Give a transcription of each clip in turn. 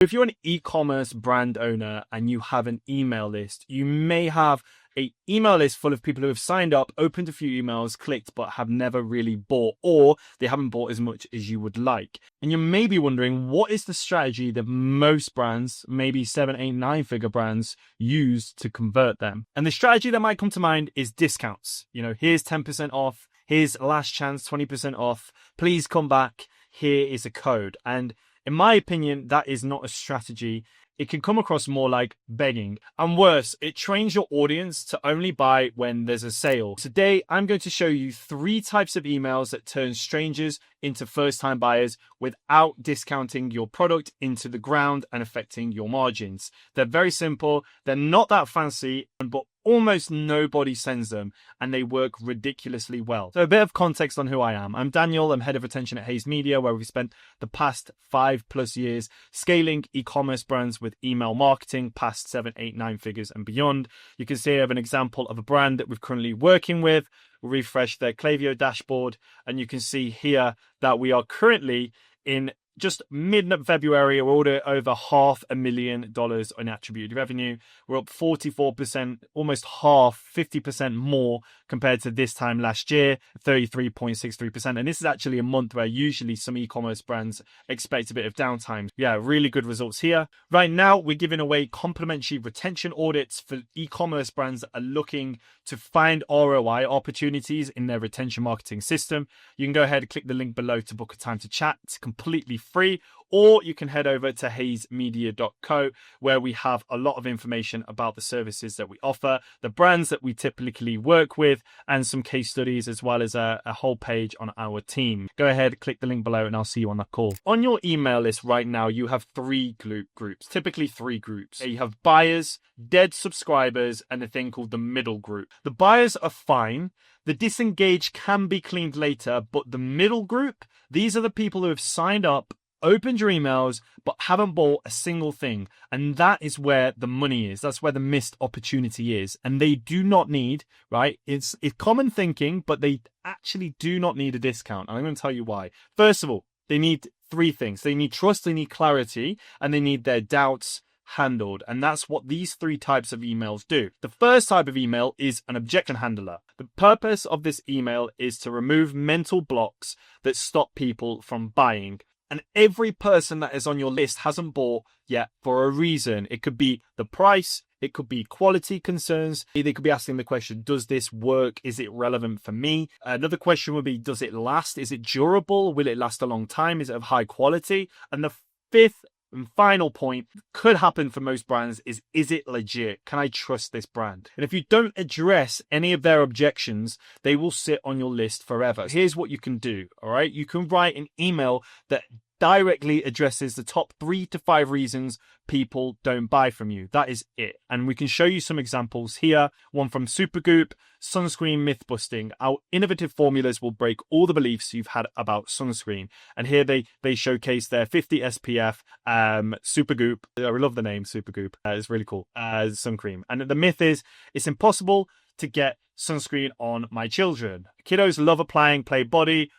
If you're an e-commerce brand owner and you have an email list, you may have an email list full of people who have signed up, opened a few emails, clicked, but have never really bought, or they haven't bought as much as you would like. And you may be wondering, what is the strategy that most brands, maybe 7, 8, 9-figure brands, use to convert them? And the strategy that might come to mind is discounts. Here's 10% off, here's last chance, 20% off, please come back, here is a code. And in my opinion, that is not a strategy. It can come across more like begging. And worse, it trains your audience to only buy when there's a sale. Today, I'm going to show you 3 types of emails that turn strangers into first-time buyers without discounting your product into the ground and affecting your margins. They're very simple. They're not that fancy, but almost nobody sends them, and they work ridiculously well. So a bit of context on who I am. I'm Daniel. I'm head of retention at Hays Media, where we've spent the past 5+ years scaling e-commerce brands with email marketing past 7, 8, 9 figures and beyond. You can see I have an example of a brand that we're currently working with. We'll refresh their Klaviyo dashboard, and you can see here that we are currently in just mid-February, we're already over $500,000 in attributed revenue. We're up 44%, almost half, 50% more compared to this time last year, 33.63%. And this is actually a month where usually some e-commerce brands expect a bit of downtime. Yeah, really good results here. Right now, we're giving away complimentary retention audits for e-commerce brands that are looking to find ROI opportunities in their retention marketing system. You can go ahead and click the link below to book a time to chat. It's completely free, or you can head over to haysmedia.co, where we have a lot of information about the services that we offer, the brands that we typically work with, and some case studies, as well as a whole page on our team. Go ahead, click the link below, and I'll see you on that call. On your email list right now, you have 3 groups, typically 3 groups. You have buyers, dead subscribers, and a thing called the middle group. The buyers are fine. The disengaged can be cleaned later, but the middle group, these are the people who have signed up, opened your emails, but haven't bought a single thing. And that is where the money is. That's where the missed opportunity is. And they do not need, right? It's common thinking, but they actually do not need a discount. And I'm going to tell you why. First of all, they need 3 things. They need trust, they need clarity, and they need their doubts handled. And that's what these 3 types of emails do. The first type of email is an objection handler. The purpose of this email is to remove mental blocks that stop people from buying. And every person that is on your list hasn't bought yet for a reason. It could be the price. It could be quality concerns. They could be asking the question, does this work? Is it relevant for me? Another question would be, does it last? Is it durable? Will it last a long time? Is it of high quality? And the 5th and final point could happen for most brands is it legit? Can I trust this brand? And if you don't address any of their objections, they will sit on your list forever. Here's what you can do, all right? You can write an email that directly addresses the top 3 to 5 reasons people don't buy from you. That is it. And we can show you some examples here. One from Supergoop, sunscreen myth busting. Our innovative formulas will break all the beliefs you've had about sunscreen. And here they showcase their 50 SPF Supergoop. I love the name Supergoop. It's really cool. Sun cream. And the myth is it's impossible to get sunscreen on my children. Kiddos love applying Play Body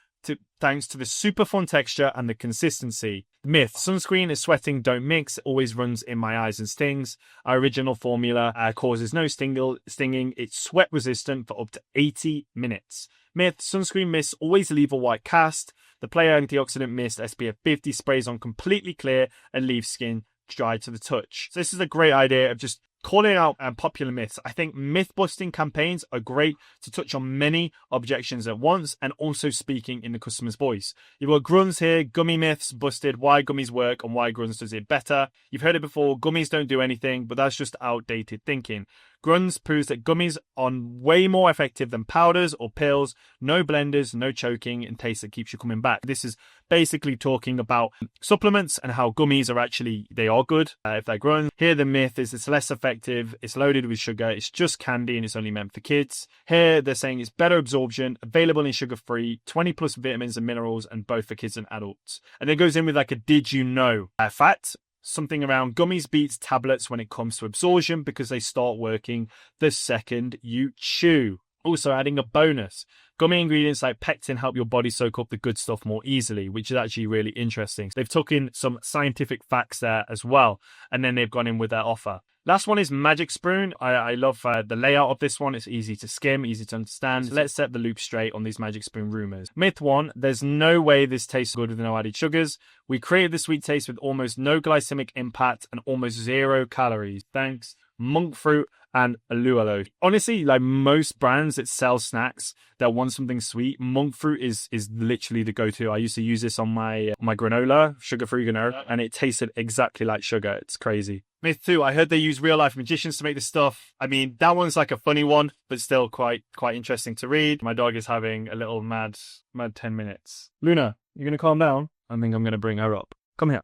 thanks to the super fun texture and the consistency. Myth: sunscreen is sweating, don't mix, always runs in my eyes and stings. Our original formula causes no stinging. It's sweat resistant for up to 80 minutes. Myth: sunscreen mists always leave a white cast. The Play Antioxidant Mist SPF 50 sprays on completely clear and leaves skin dry to the touch. So this is a great idea of just calling out popular myths. I think myth-busting campaigns are great to touch on many objections at once and also speaking in the customer's voice. You've got Grunz here, gummy myths busted, why gummies work and why Grunz does it better. You've heard it before, gummies don't do anything, but that's just outdated thinking. Grunz proves that gummies are way more effective than powders or pills, no blenders, no choking, and taste that keeps you coming back. This is basically talking about supplements and how gummies are actually, they are good if they're Grunz. Here the myth is it's less effective, it's loaded with sugar, it's just candy and it's only meant for kids. Here they're saying it's better absorption, available in sugar-free, 20+ vitamins and minerals, and both for kids and adults. And it goes in with like a did you know fact. Something around gummies beats tablets when it comes to absorption because they start working the second you chew. Also adding a bonus. Gummy ingredients like pectin help your body soak up the good stuff more easily, which is actually really interesting. They've took in some scientific facts there as well, and then they've gone in with their offer. Last one is Magic Spoon. I love the layout of this one. It's easy to skim, easy to understand. So let's set the loop straight on these Magic Spoon rumors. Myth 1, there's no way this tastes good with no added sugars. We created the sweet taste with almost no glycemic impact and almost 0 calories. Thanks, monk fruit and Alualo. Honestly, like most brands that sell snacks that want something sweet, monk fruit is literally the go-to. I used to use this on my granola, sugar-free granola, and it tasted exactly like sugar. It's crazy. Myth 2, I heard they use real-life magicians to make this stuff. I mean, that one's like a funny one, but still quite interesting to read. My dog is having a little mad 10 minutes. Luna, you going to calm down? I think I'm going to bring her up. Come here.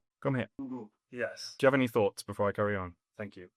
Yes. Do you have any thoughts before I carry on? Thank you.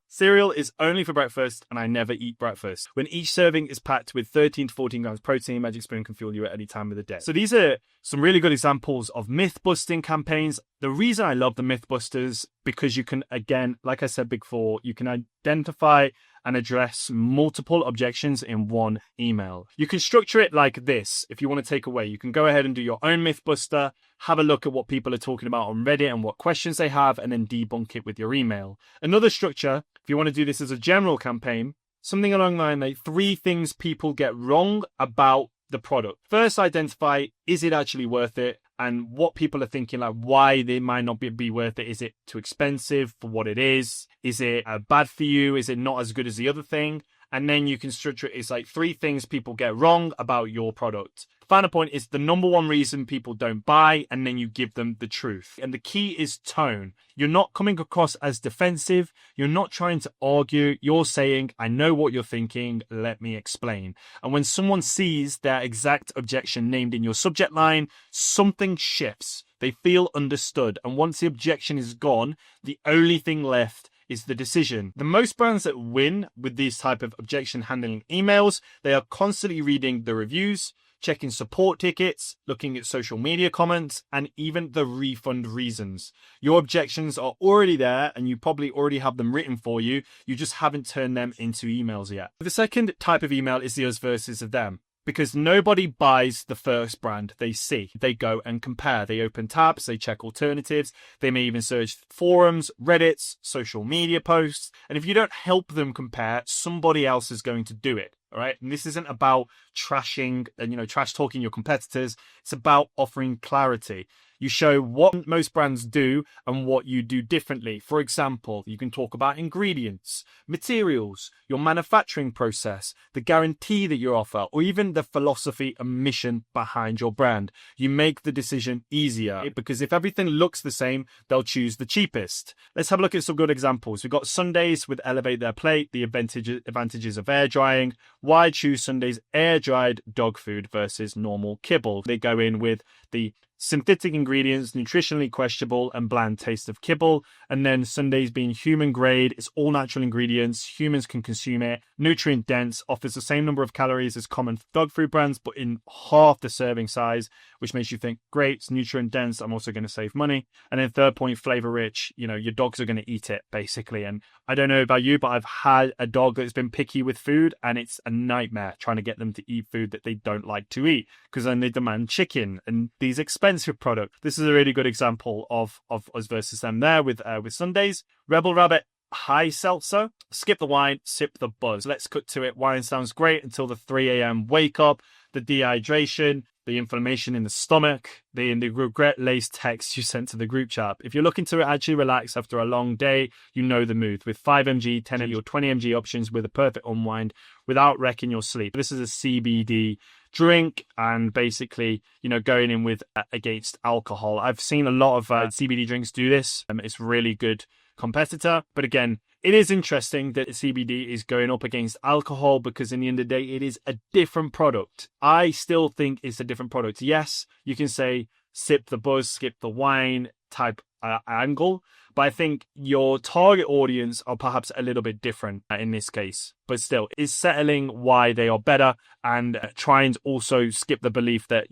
Cereal is only for breakfast, and I never eat breakfast. When each serving is packed with 13 to 14 grams protein, Magic Spoon can fuel you at any time of the day. So these are some really good examples of myth-busting campaigns. The reason I love the myth-busters, because you can, again, like I said before, you can identify and address multiple objections in one email. You can structure it like this. If you want to take away, you can go ahead and do your own Mythbuster, have a look at what people are talking about on Reddit and what questions they have, and then debunk it with your email. Another structure, if you want to do this as a general campaign, something along the line like 3 things people get wrong about the product. First, identify, is it actually worth it? And what people are thinking, like why they might not be worth it. Is it too expensive for what it is? Is it bad for you? Is it not as good as the other thing? And then you can structure it. It's like 3 things people get wrong about your product. Final point is the number one reason people don't buy, and then you give them the truth. And the key is tone. You're not coming across as defensive. You're not trying to argue. You're saying, I know what you're thinking. Let me explain. And when someone sees their exact objection named in your subject line, something shifts. They feel understood. And once the objection is gone, the only thing left is the decision. The most brands that win with these type of objection handling emails, they are constantly reading the reviews, checking support tickets, looking at social media comments, and even the refund reasons. Your objections are already there, and you probably already have them written for you. You just haven't turned them into emails yet. The second type of email is the us versus of them. Because nobody buys the first brand they see. They go and compare. They open tabs, they check alternatives. They may even search forums, Reddits, social media posts. And if you don't help them compare, somebody else is going to do it. All right. And this isn't about trashing and, trash talking your competitors. It's about offering clarity. You show what most brands do and what you do differently. For example, you can talk about ingredients, materials, your manufacturing process, the guarantee that you offer, or even the philosophy and mission behind your brand. You make the decision easier because if everything looks the same, they'll choose the cheapest. Let's have a look at some good examples. We've got Sundays with Elevate Their Plate, the advantages of air drying. Why choose Sundays air dried dog food versus normal kibble? They go in with the synthetic ingredients, nutritionally questionable and bland taste of kibble, and then Sundays being human grade. It's all natural ingredients, humans can consume it, nutrient dense, offers the same number of calories as common dog food brands but in half the serving size, which makes you think, great, it's nutrient dense, I'm also going to save money. And then third point, flavor rich. Your dogs are going to eat it basically. And I don't know about you, but I've had a dog that's been picky with food, and it's a nightmare trying to get them to eat food that they don't like to eat, because then they demand chicken and these expensive products. This is a really good example of us versus them there with Sundays. Rebel Rabbit high seltzer. Skip the wine, sip the buzz. Let's cut to it. Wine sounds great until the 3 a.m. wake up, the dehydration, the inflammation in the stomach, the regret-laced text you sent to the group chat. If you're looking to actually relax after a long day, you know the mood with 5 mg, 10 mg, or 20 mg options with a perfect unwind without wrecking your sleep. This is a CBD drink, and basically, going in with against alcohol. I've seen a lot of CBD drinks do this. It's really good competitor, but again, it is interesting that CBD is going up against alcohol, because in the end of the day, it is a different product. I still think it's a different product. Yes, you can say sip the buzz, skip the wine type angle, but I think your target audience are perhaps a little bit different in this case. But still, is settling why they are better and trying to also skip the belief that,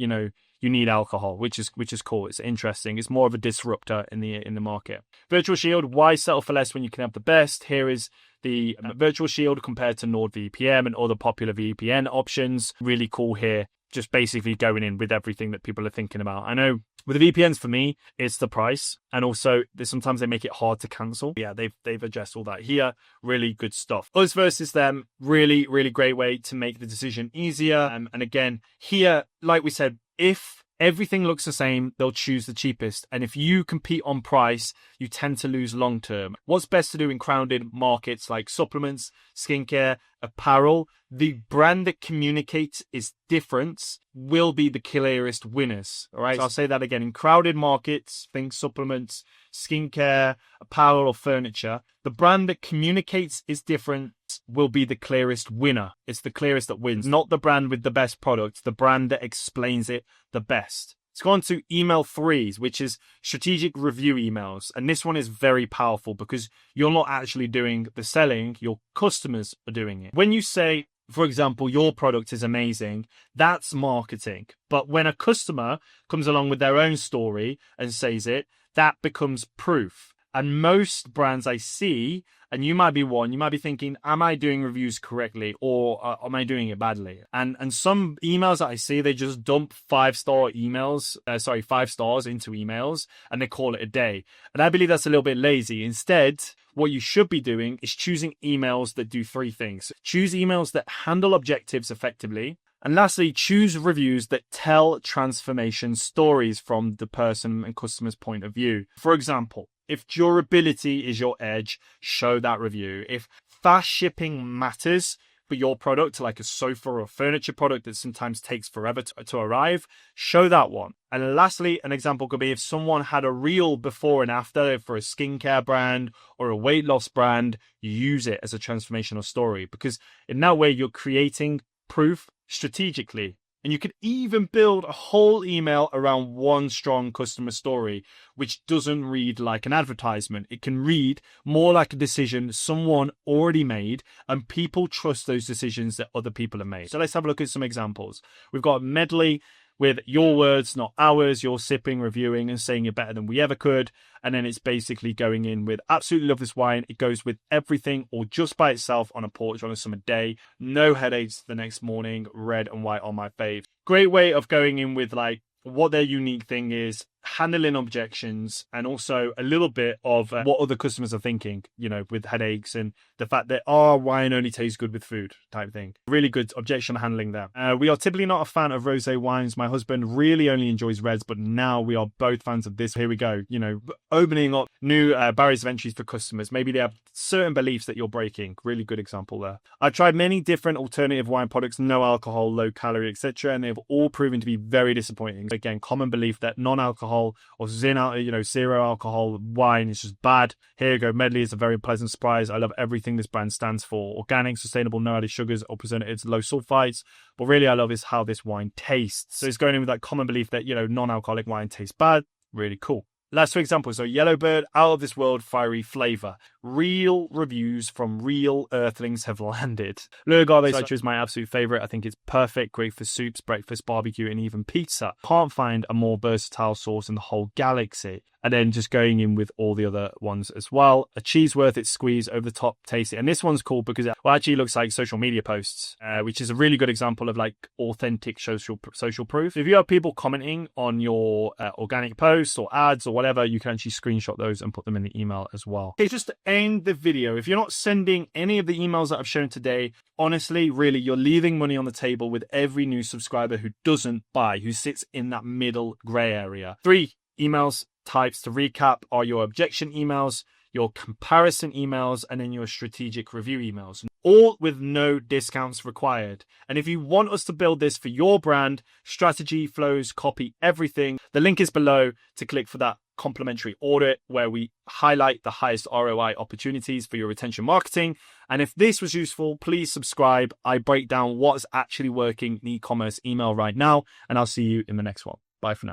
you need alcohol, which is cool. It's interesting. It's more of a disruptor in the market. Virtual Shield, why settle for less when you can have the best? Here is the Virtual Shield compared to NordVPN and other popular VPN options. Really cool here. just basically going in with everything that people are thinking about. I know with the VPNs, for me, it's the price. And also sometimes they make it hard to cancel. Yeah, they've addressed all that here. Really good stuff. Us versus them, really, really great way to make the decision easier. And again, here, like we said, if everything looks the same, they'll choose the cheapest. And if you compete on price, you tend to lose long term. What's best to do in crowded markets like supplements, skincare, apparel? The brand that communicates its difference will be the clearest winners. All right. So I'll say that again. In crowded markets, think supplements, skincare, apparel, or furniture, the brand that communicates its difference will be the clearest winner. It's the clearest that wins, not the brand with the best product, the brand that explains it the best. Let's go on to email 3s, which is strategic review emails. And this one is very powerful because you're not actually doing the selling, your customers are doing it. When you say, for example, your product is amazing, that's marketing. But when a customer comes along with their own story and says it, that becomes proof. And most brands I see, and you might be one, you might be thinking, am I doing reviews correctly or am I doing it badly? And some emails that I see, they just dump 5-star emails, 5 stars into emails, and they call it a day. And I believe that's a little bit lazy. Instead, what you should be doing is choosing emails that do 3 things. Choose emails that handle objectives effectively. And lastly, choose reviews that tell transformation stories from the person and customer's point of view. For example, if durability is your edge, show that review. If fast shipping matters for your product, like a sofa or a furniture product that sometimes takes forever to arrive, show that one. And lastly, an example could be if someone had a real before and after for a skincare brand or a weight loss brand, use it as a transformational story, because in that way you're creating proof strategically. And you could even build a whole email around one strong customer story, which doesn't read like an advertisement. It can read more like a decision someone already made, and people trust those decisions that other people have made. So let's have a look at some examples. We've got Medley with your words, not ours. You're sipping, reviewing, and saying you're better than we ever could. And then it's basically going in with absolutely love this wine. It goes with everything or just by itself on a porch on a summer day. No headaches the next morning. Red and white on my fave. Great way of going in with like what their unique thing is, handling objections, and also a little bit of what other customers are thinking, you know, with headaches and the fact that, wine only tastes good with food type thing. Really good objection handling there. We are typically not a fan of rosé wines. My husband really only enjoys reds, but now we are both fans of this. Here we go. You know, opening up new barriers of entries for customers. Maybe they have certain beliefs that you're breaking. Really good example there. I've tried many different alternative wine products, no alcohol, low calorie, etc., and they've all proven to be very disappointing. Again, common belief that non-alcohol or zero alcohol wine is just bad. Here you go. Medley is a very pleasant surprise. I love everything this brand stands for. Organic, sustainable, no added sugars or preservatives, low sulfites. But really I love is how this wine tastes. So it's going in with that common belief that, you know, non-alcoholic wine tastes bad. Really cool. Last 2 examples. So Yellowbird, out of this world fiery flavor. Real reviews from real earthlings have landed. Le Agave Citrus is my absolute favorite. I think it's perfect. Great for soups, breakfast, barbecue, and even pizza. Can't find a more versatile sauce in the whole galaxy. And then just going in with all the other ones as well. A cheese worth its squeeze, over the top, tasty. And this one's cool because it actually looks like social media posts, which is a really good example of like authentic social proof. If you have people commenting on your organic posts or ads or whatever, you can actually screenshot those and put them in the email as well. Okay, just to end the video, if you're not sending any of the emails that I've shown today, honestly, really, you're leaving money on the table with every new subscriber who doesn't buy, who sits in that middle gray area. 3 emails types to recap are your objection emails, your comparison emails, and then your strategic review emails, all with no discounts required. And if you want us to build this for your brand, strategy, flows, copy, everything, the link is below to click for that complimentary audit where we highlight the highest ROI opportunities for your retention marketing. And if this was useful, please subscribe. I break down what's actually working in e-commerce email right now, and I'll see you in the next one. Bye for now.